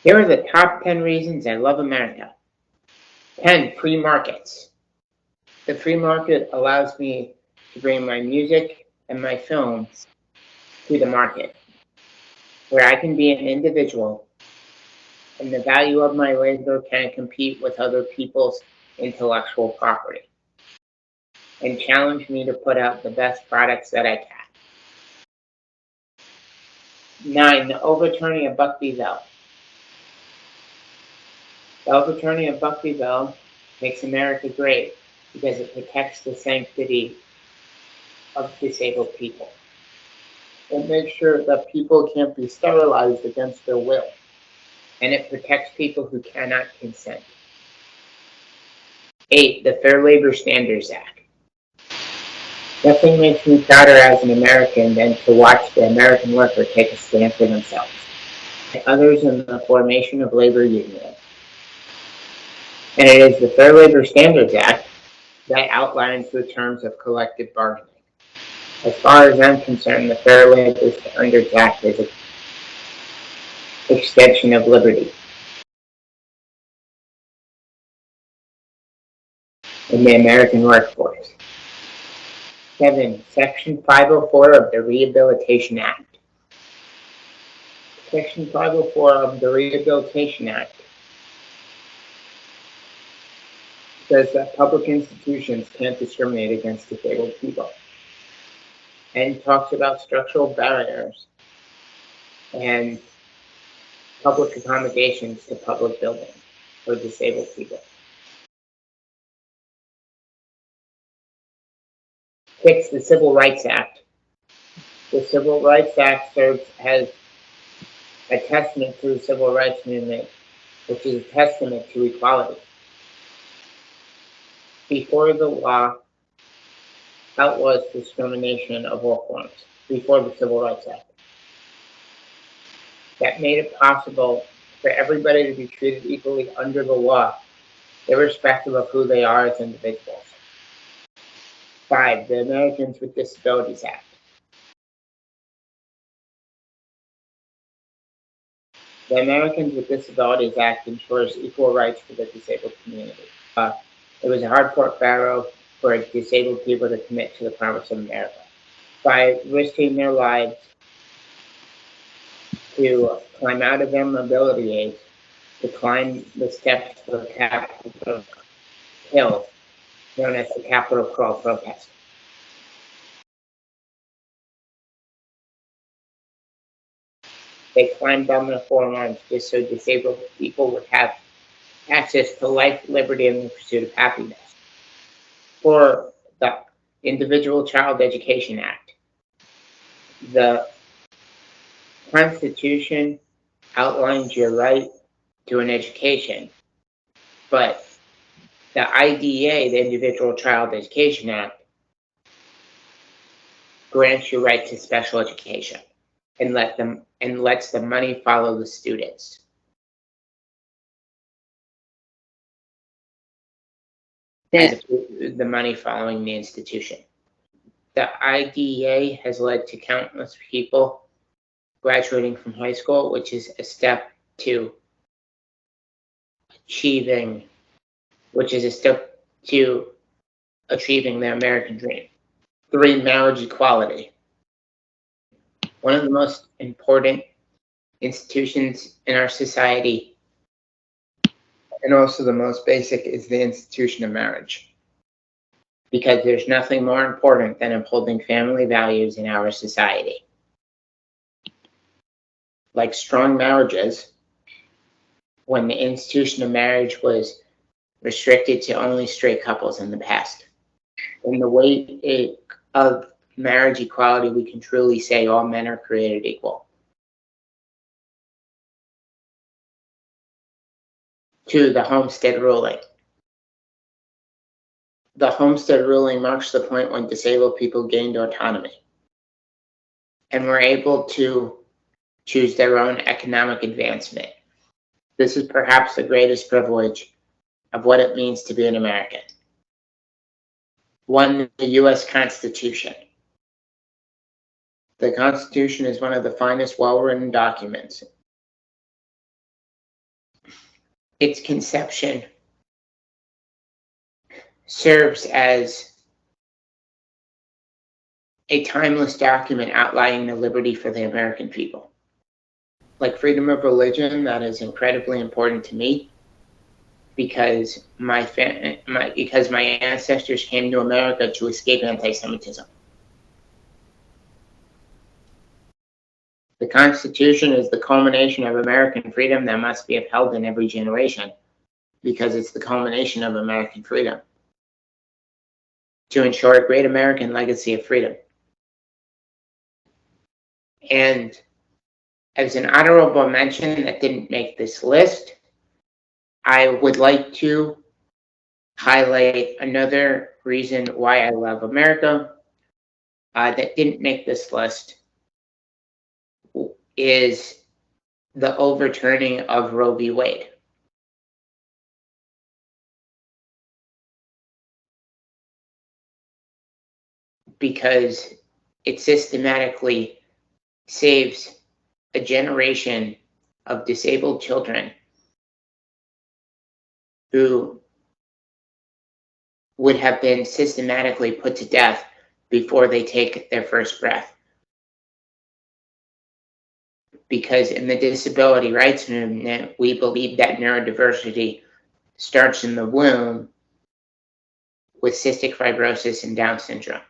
Here are the top 10 reasons I love America. 10. Free markets. The free market allows me to bring my music and my films to the market, where I can be an individual and the value of my labor can compete with other people's intellectual property and challenge me to put out the best products that I can. 9. The overturning of Buck v. Bell. The overturning of Buck v. Bell makes America great because it protects the sanctity of disabled people. It makes sure that people can't be sterilized against their will. And it protects people who cannot consent. 8. The Fair Labor Standards Act. Nothing makes me prouder as an American than to watch the American worker take a stand for themselves and others in the formation of labor unions. And it is the Fair Labor Standards Act that outlines the terms of collective bargaining. As far as I'm concerned, the Fair Labor Standards Act is an extension of liberty in the American workforce. 7. Section 504 of the Rehabilitation Act. Section 504 of the Rehabilitation Act says that public institutions can't discriminate against disabled people, and talks about structural barriers and public accommodations to public buildings for disabled people. 6. The Civil Rights Act. The Civil Rights Act serves as a testament to the civil rights movement, which is a testament to equality. Before the law outlaws discrimination of all forms, before the Civil Rights Act, that made it possible for everybody to be treated equally under the law, irrespective of who they are as individuals. 5. The Americans with Disabilities Act. The Americans with Disabilities Act ensures equal rights for the disabled community. It was a hard-fought battle for disabled people to commit to the promise of America by risking their lives to climb out of their mobility aids, to climb the steps of the Capitol Hill, known as the Capitol Crawl protest. They climbed down their forearms just so disabled people would have access to life, liberty, and the pursuit of happiness. For the Individual Child Education Act, the Constitution outlines your right to an education, but the IDEA, the Individual Child Education Act, grants you right to special education and lets the money follow the students. As opposed to the money following the institution. The IDEA has led to countless people graduating from high school, which is a step to achieving the American dream. 3. Marriage equality. One of the most important institutions in our society, and also the most basic, is the institution of marriage. Because there's nothing more important than upholding family values in our society. Like strong marriages, when the institution of marriage was restricted to only straight couples in the past. In the way of marriage equality, we can truly say all men are created equal. 2. The Homestead ruling. The Homestead ruling marks the point when disabled people gained autonomy and were able to choose their own economic advancement. This is perhaps the greatest privilege of what it means to be an American. 1. The U.S. Constitution. The Constitution is one of the finest well-written documents its conception serves as a timeless document outlining the liberty for the American people. Like freedom of religion, that is incredibly important to me because my ancestors came to America to escape anti-Semitism. The Constitution is the culmination of American freedom that must be upheld in every generation because it's the culmination of American freedom to ensure a great American legacy of freedom. And as an honorable mention that didn't make this list, I would like to highlight another reason why I love America that didn't make this list is the overturning of Roe v. Wade. Because it systematically saves a generation of disabled children who would have been systematically put to death before they take their first breath. Because in the disability rights movement, we believe that neurodiversity starts in the womb with cystic fibrosis and Down syndrome.